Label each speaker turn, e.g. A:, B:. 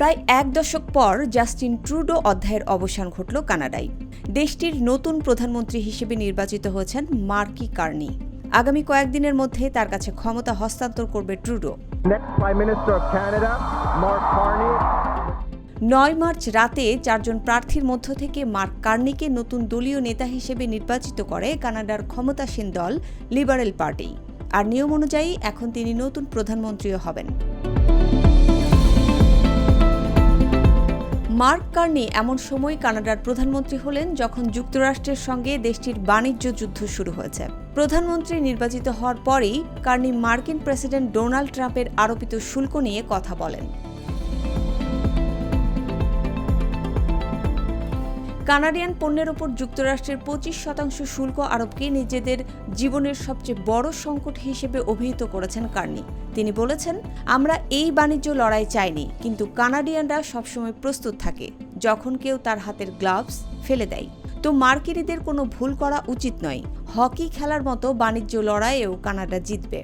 A: প্রায় এক দশক পর জাস্টিন ট্রুডো অধ্যায়ের অবসান ঘটল কানাডায়। দেশটির নতুন প্রধানমন্ত্রী হিসেবে নির্বাচিত হয়েছেন মার্কি কার্নি। আগামী কয়েকদিনের মধ্যে তার কাছে ক্ষমতা হস্তান্তর করবে ট্রুডো। 9 মার্চ রাতে 4 জন প্রার্থীর মধ্য থেকে মার্ক কার্নিকে নতুন দলীয় নেতা হিসেবে নির্বাচিত করে কানাডার ক্ষমতাসীন দল লিবারেল পার্টি। আর নিয়ম অনুযায়ী এখন তিনি নতুন প্রধানমন্ত্রীও হবেন। মার্ক কার্নি এমন সময় কানাডার প্রধানমন্ত্রী হলেন যখন যুক্তরাষ্ট্রের সঙ্গে দেশটির বাণিজ্য যুদ্ধ শুরু হয়েছে। প্রধানমন্ত্রী নির্বাচিত হওয়ার পরেই কার্নি মার্কিন প্রেসিডেন্ট ডোনাল্ড ট্রাম্পের আরোপিত শুল্ক নিয়ে কথা বলেন। কানাডিয়ান পণ্যের ওপর যুক্তরাষ্ট্রের 25% শুল্ক আরোপকে নিজেদের জীবনের সবচেয়ে বড় সংকট হিসেবে অভিহিত করেছেন কার্নি। তিনি বলেছেন, আমরা এই বাণিজ্য লড়াই চাইনি, কিন্তু কানাডিয়ানরা সবসময় প্রস্তুত থাকে যখন কেউ তার হাতের গ্লাভস ফেলে দেয়। তো মার্কিনীদের কোনো ভুল করা উচিত নয়। হকি খেলার মতো বাণিজ্য লড়াইয়েও কানাডা জিতবে।